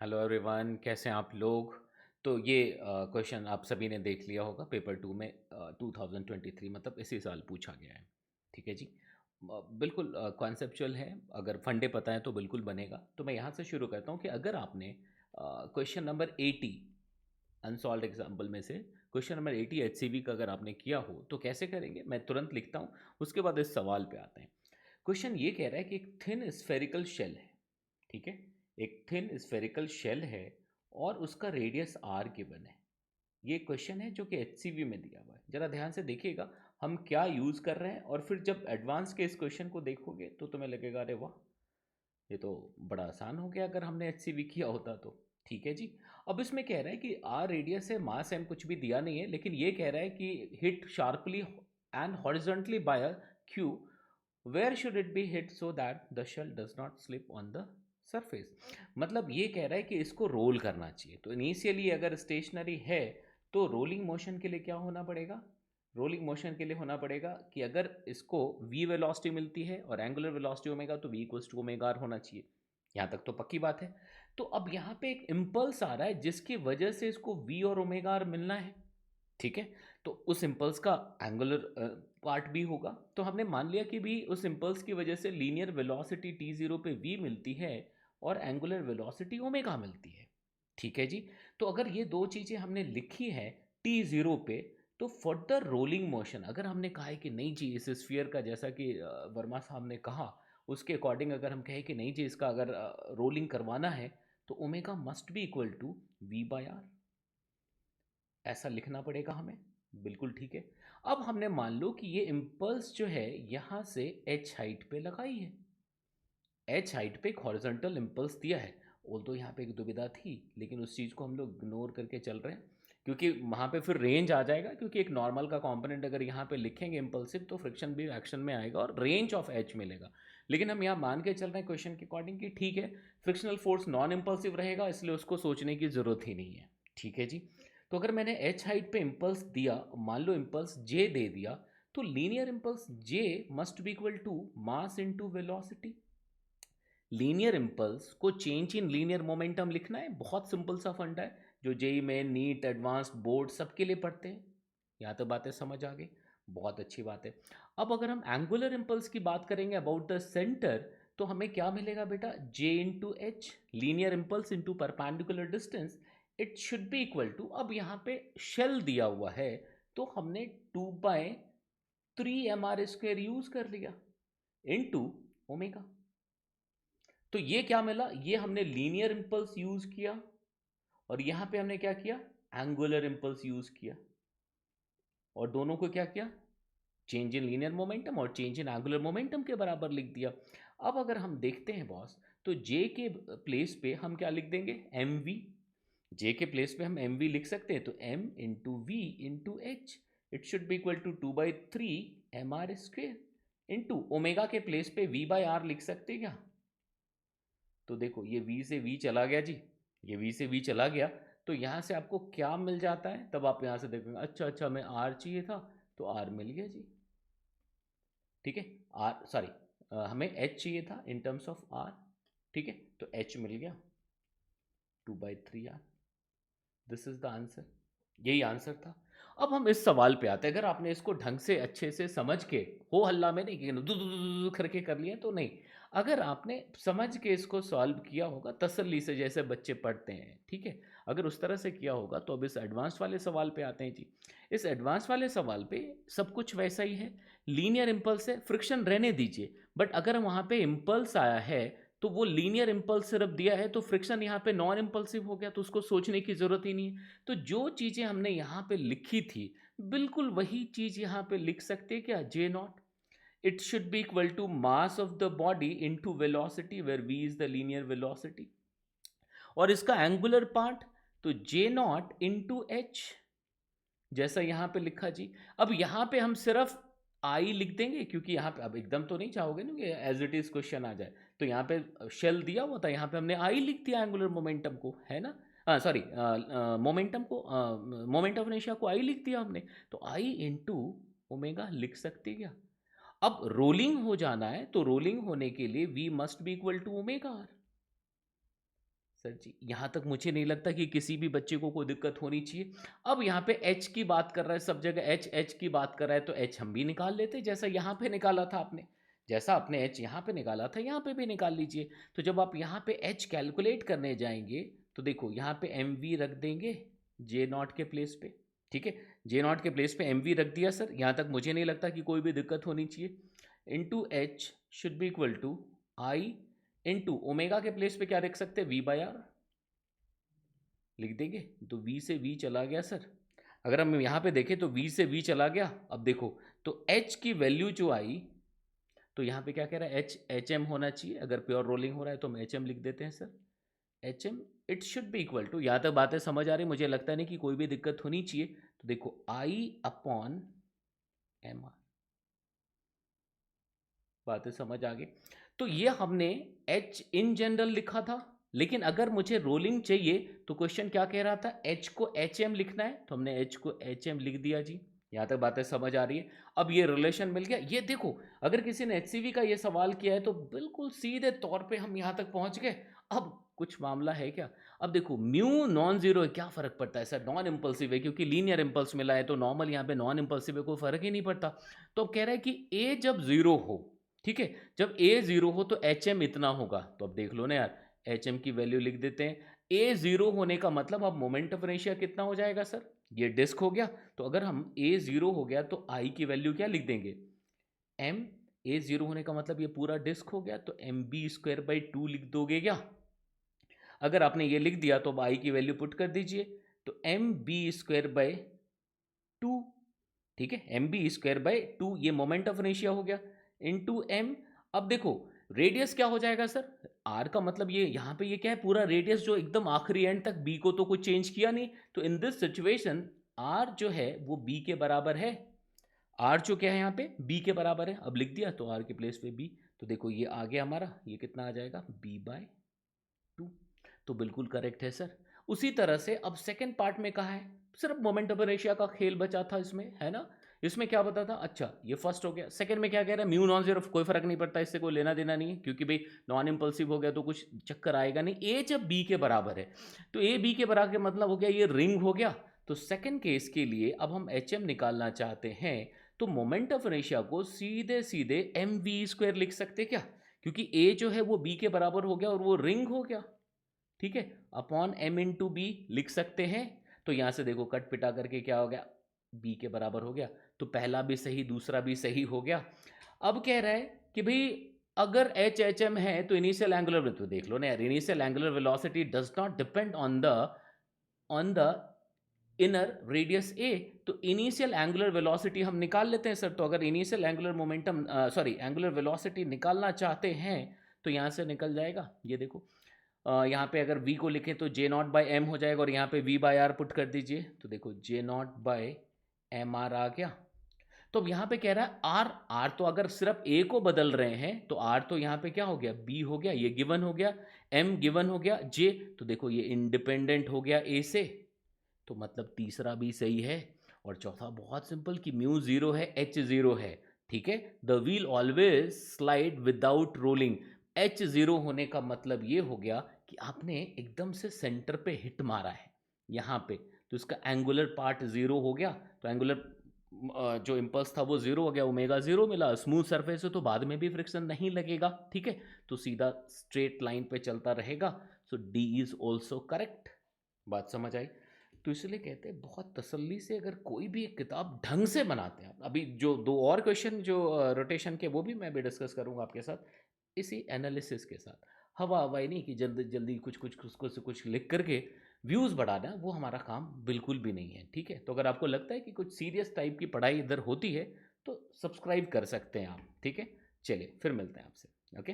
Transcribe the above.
Hello everyone, कैसे हैं आप लोग। तो ये क्वेश्चन आप सभी ने देख लिया होगा, पेपर टू में 2023 मतलब इसी साल पूछा गया है। ठीक है जी। बिल्कुल कॉन्सेप्चुअल है। अगर फंडे पता है तो बिल्कुल बनेगा। तो मैं यहाँ से शुरू करता हूँ कि अगर आपने क्वेश्चन नंबर 80 अनसॉल्व एग्जाम्पल में से क्वेश्चन नंबर 80 HCV का अगर आपने किया हो तो कैसे करेंगे, मैं तुरंत लिखता हूँ। उसके बाद इस सवाल पे आते हैं। क्वेश्चन ये कह रहा है कि एक थिन स्फेरिकल शेल है। ठीक है। एक थिन स्फेरिकल शेल है और उसका रेडियस आर गिवन है। ये क्वेश्चन है जो कि HCV में दिया हुआ है। जरा ध्यान से देखिएगा हम क्या यूज कर रहे हैं, और फिर जब एडवांस के इस क्वेश्चन को देखोगे तो तुम्हें लगेगा अरे वाह, ये तो बड़ा आसान हो गया अगर हमने HCV किया होता तो। ठीक है जी। अब इसमें कह रहा है कि आर रेडियस है, मास एम कुछ भी दिया नहीं है, लेकिन ये कह रहा है कि hit sharply and horizontally by a cue, where should it be hit so that the shell does not slip on the surface. मतलब ये कह रहा है कि इसको रोल करना चाहिए। तो इनिशियली अगर स्टेशनरी है तो रोलिंग मोशन के लिए क्या होना पड़ेगा, रोलिंग मोशन के लिए होना पड़ेगा कि अगर इसको v वेलोसिटी मिलती है और एंगुलर वेलोसिटी ओमेगा, तो v equals to omega r होना चाहिए। यहाँ तक तो पक्की बात है। तो अब यहाँ पे एक इम्पल्स आ रहा है जिसकी वजह से इसको v और ओमेगा आर मिलना है। ठीक है। तो उस इम्पल्स का एंगुलर पार्ट भी होगा। तो हमने मान लिया कि भी उस इम्पल्स की वजह से लीनियर वेलोसिटी t0 पे v मिलती है और एंगुलर वेलोसिटी ओमेगा मिलती है। ठीक है जी। तो अगर ये दो चीज़ें हमने लिखी है t0 पे, तो फर्दर रोलिंग मोशन अगर हमने कहा है कि नहीं जी इस स्फीयर का, जैसा कि वर्मा साहब ने कहा, उसके अकॉर्डिंग अगर हम कहें कि नहीं जी इसका अगर रोलिंग करवाना है तो omega must be equal to v by r, ऐसा लिखना पड़ेगा हमें। बिल्कुल ठीक है। अब हमने मान लो कि ये इम्पल्स जो है यहाँ से h हाइट पे लगाई है। एच हाइट पे एक हॉरिजॉन्टल इम्पल्स दिया है। ऑल्दो यहाँ पे एक दुविधा थी, लेकिन उस चीज़ को हम लोग इग्नोर करके चल रहे हैं, क्योंकि वहाँ पे फिर रेंज आ जाएगा। क्योंकि एक नॉर्मल का कंपोनेंट अगर यहाँ पे लिखेंगे इम्पल्सिव, तो फ्रिक्शन भी एक्शन में आएगा और रेंज ऑफ एच मिलेगा। लेकिन हम यहाँ मान के चल रहे हैं क्वेश्चन के अकॉर्डिंग कि ठीक है, फ्रिक्शनल फोर्स नॉन इम्पल्सिव रहेगा, इसलिए उसको सोचने की ज़रूरत ही नहीं है। ठीक है जी। तो अगर मैंने एच हाइट पे इम्पल्स दिया, मान लो इम्पल्स जे दे दिया, तो linear impulse J must be equal to mass into velocity. Linear impulse को चेंज इन लीनियर मोमेंटम लिखना है, बहुत सिंपल सा फंडा है जो जेई में नीट एडवांस्ड बोर्ड सबके लिए पढ़ते हैं। यहाँ तो बातें समझ आ गई, बहुत अच्छी बात है। अब अगर हम एंगुलर इम्पल्स की बात करेंगे अबाउट द सेंटर, तो हमें क्या मिलेगा बेटा, J into H, linear impulse into perpendicular distance, it should be equal to, अब यहाँ पे शेल दिया हुआ है तो हमने 2/3 mr² यूज कर लिया इंटू ओमेगा। तो ये क्या मिला, ये हमने लीनियर इंपल्स यूज किया और यहां पे हमने क्या किया, एंगुलर इंपल्स यूज किया, और दोनों को क्या किया, चेंज इन लीनियर मोमेंटम और चेंज इन एंगुलर मोमेंटम के बराबर लिख दिया। अब अगर हम देखते हैं बॉस, तो जे के प्लेस पे हम क्या लिख देंगे, एम वी। जे के प्लेस पे हम एम वी लिख सकते हैं, तो m into v into h, it should be equal to 2/3 mr² into omega के प्लेस पे वी बाय आर लिख सकते हैं क्या। तो देखो ये v से v चला गया जी, ये v से v चला गया। तो यहाँ से आपको क्या मिल जाता है, तब आप यहाँ से देखोगे अच्छा अच्छा हमें r चाहिए था तो r मिल गया जी। ठीक है। r सॉरी, हमें h चाहिए था इन टर्म्स ऑफ r। ठीक है, तो h मिल गया 2/3 r। This is the answer, यही आंसर था। अब हम इस सवाल पे आते हैं। अगर आपने इसको ढंग से अच्छे से समझ के, हो हल्ला में नहीं कि दू दू दू करके कर लिया तो नहीं, अगर आपने समझ के इसको सॉल्व किया होगा तसल्ली से, जैसे बच्चे पढ़ते हैं, ठीक है, अगर उस तरह से किया होगा, तो अब इस एडवांस वाले सवाल पे आते हैं जी। इस एडवांस वाले सवाल पे सब कुछ वैसा ही है। लीनियर इम्पल्स है, फ्रिक्शन रहने दीजिए, बट अगर वहाँ पे इम्पल्स आया है तो वो लीनियर इम्पल्स सिर्फ दिया है, तो फ्रिक्शन यहाँ पे नॉन इम्पल्सिव हो गया, तो उसको सोचने की जरूरत ही नहीं है। तो जो चीज़ें हमने यहाँ पे लिखी थी, बिल्कुल वही चीज़ यहाँ पे लिख सकते हैं क्या, J naught, it should be equal to mass of the body into velocity, where V is the linear velocity. और इसका एंगुलर पार्ट, तो जे नॉट इंटू एच, जैसा यहाँ पे लिखा जी। अब यहाँ पे हम सिर्फ आई लिख देंगे, क्योंकि यहाँ पे अब एकदम तो नहीं चाहोगे ना कि एज इट इज क्वेश्चन आ जाए। तो यहाँ पे शेल दिया हुआ था, यहाँ पे हमने आई लिख दिया एंगुलर मोमेंटम को, है ना, सॉरी मोमेंटम को, मोमेंट ऑफ इनर्शिया को आई लिख दिया हमने। तो आई इंटू ओमेगा लिख सकते क्या। अब रोलिंग हो जाना है, तो रोलिंग होने के लिए V must be equal to omega R. Sir ji यहाँ तक मुझे नहीं लगता कि किसी भी बच्चे को कोई दिक्कत होनी चाहिए। अब यहाँ पे एच की बात कर रहा है, सब जगह एच एच की बात कर रहा है, तो एच हम भी निकाल लेते जैसा यहाँ पे निकाला था आपने। जैसा आपने एच यहाँ पे निकाला था यहाँ पे भी निकाल लीजिए। तो जब आप यहाँ पे एच कैलकुलेट करने जाएंगे तो देखो यहाँ पे एम वी रख देंगे जे नॉट के प्लेस पे। ठीक है, जे नॉट के प्लेस पे एम वी रख दिया सर, यहाँ तक मुझे नहीं लगता कि कोई भी दिक्कत होनी चाहिए। Into h should be equal to I into omega के प्लेस पे क्या लिख सकते हैं, वी बाई आर लिख देंगे। तो वी से वी चला गया सर। अगर हम यहाँ पे देखें तो वी से वी चला गया। अब देखो तो एच की वैल्यू जो आई, तो यहाँ पे क्या कह रहा है, एच एम होना चाहिए। अगर प्योर रोलिंग हो रहा है तो हम एच एम लिख देते हैं sir. H m it should be equal to, यहाँ तक बातें समझ आ रही, मुझे लगता नहीं कि कोई भी दिक्कत होनी चाहिए। तो देखो आई अपॉन एम आर, बातें समझ आ गई। तो ये हमने एच इन जनरल लिखा था, लेकिन अगर मुझे रोलिंग चाहिए तो क्वेश्चन क्या कह रहा था, एच को एच एम लिखना है, तो हमने एच को एच एम लिख दिया जी। यहाँ तक बातें समझ आ रही है। अब ये रिलेशन मिल गया। ये देखो अगर किसी ने एचसीवी का ये सवाल किया है तो बिल्कुल सीधे तौर पे हम यहाँ तक पहुँच गए। अब कुछ मामला है क्या, अब देखो म्यू नॉन जीरो है, क्या फर्क पड़ता है सर, नॉन इम्पल्सिव है क्योंकि लीनियर इम्पल्स मिला है, तो नॉर्मल यहाँ पे नॉन इम्पल्सिव है, कोई फर्क ही नहीं पड़ता। तो अब कह रहा है कि ए जब जीरो हो, ठीक है, जब ए जीरो हो तो एच एम इतना होगा। तो अब देख लो ना यार, एच एम की वैल्यू लिख देते हैं। ए जीरो होने का मतलब अब मोमेंट ऑफ इनर्शिया कितना हो जाएगा सर, ये डिस्क हो गया। तो अगर हम ए जीरो हो गया तो आई की वैल्यू क्या लिख देंगे, एम। ए जीरो होने का मतलब ये पूरा डिस्क हो गया, तो m b square by two लिख दोगे क्या। अगर आपने ये लिख दिया तो अब आई की वैल्यू पुट कर दीजिए, तो m b square by two, ठीक है, m b square by two, ये मोमेंट ऑफ इनर्शिया हो गया, इनटू एम। अब देखो रेडियस क्या हो जाएगा सर, आर का मतलब ये यहाँ पे ये क्या है, पूरा रेडियस जो एकदम आखिरी एंड तक, बी को तो कुछ चेंज किया नहीं, तो इन दिस सिचुएशन आर जो है वो बी के बराबर है। आर जो क्या है यहाँ पे बी के बराबर है, अब लिख दिया तो आर के प्लेस पे बी। तो देखो ये आ गया हमारा, ये कितना आ जाएगा, बी बाय टू। तो बिल्कुल करेक्ट है सर। उसी तरह से अब सेकंड पार्ट में कहा है, सिर्फ मोमेंट ऑफ इनर्शिया का खेल बचा था इसमें, है ना। इसमें क्या बता था, अच्छा ये फर्स्ट हो गया। सेकंड में क्या कह रहा है, म्यू नॉन जीरो, कोई फर्क नहीं पड़ता, इससे कोई लेना देना नहीं है क्योंकि भाई नॉन इंपल्सिव हो गया तो कुछ चक्कर आएगा नहीं। ए जब बी के बराबर है तो ए बी के बराबर मतलब हो गया ये रिंग हो गया। तो सेकंड केस के लिए अब हम एच एम निकालना चाहते हैं, तो मोमेंट ऑफ इनर्शिया को सीधे सीधे एम वी स्क्वायर लिख सकते क्या, क्योंकि ए जो है वो बी के बराबर हो गया और वो रिंग हो गया, ठीक है, अपॉन एम इंटू बी लिख सकते हैं। तो यहां से देखो कट पिटा करके क्या हो गया, बी के बराबर हो गया। तो पहला भी सही दूसरा भी सही हो गया। अब कह रहा है कि भाई अगर एच एच एम है तो इनिशियल एंगुलर, तो देख लो ना यार, initial angular velocity does not depend on the inner radius A. तो इनिशियल एंगुलर वेलोसिटी हम निकाल लेते हैं सर। तो अगर initial angular momentum sorry angular velocity निकालना चाहते हैं तो यहाँ से निकल जाएगा। ये देखो यहाँ पे अगर v को लिखें तो जे नॉट बाई एम हो जाएगा, और यहाँ पे v बाई आर पुट कर दीजिए, तो देखो जे नॉट बाई एम आर आ गया। तो अब यहाँ पे कह रहा है आर, आर तो अगर सिर्फ ए को बदल रहे हैं तो आर तो यहाँ पे क्या हो गया, बी हो गया, ये गिवन हो गया, एम गिवन हो गया, जे तो देखो ये इंडिपेंडेंट हो गया ए से, तो मतलब तीसरा भी सही है। और चौथा बहुत सिंपल कि म्यू जीरो है, एच जीरो है, ठीक है, the wheel always slide without rolling. H zero होने का मतलब ये हो गया कि आपने एकदम से सेंटर पे हिट मारा है यहाँ पे, तो इसका एंगुलर पार्ट जीरो हो गया। तो एंगुलर जो इम्पल्स था वो जीरो हो गया, ओमेगा जीरो मिला। स्मूथ सरफेस है तो बाद में भी फ्रिक्शन नहीं लगेगा, ठीक है, तो सीधा स्ट्रेट लाइन पे चलता रहेगा। सो डी इज ऑल्सो करेक्ट। बात समझ आई। तो इसलिए कहते हैं बहुत तसल्ली से अगर कोई भी एक किताब ढंग से बनाते हैं, अभी जो दो और क्वेश्चन जो रोटेशन के वो भी मैं भी डिस्कस करूंगा आपके साथ इसी एनालिसिस के साथ। हवा हवाई नहीं कि जल्दी जल्दी कुछ लिख करके व्यूज़ बढ़ाना, वो हमारा काम बिल्कुल भी नहीं है, ठीक है। तो अगर आपको लगता है कि कुछ सीरियस टाइप की पढ़ाई इधर होती है तो सब्सक्राइब कर सकते हैं आप, ठीक है। चलिए फिर मिलते हैं आपसे, ओके।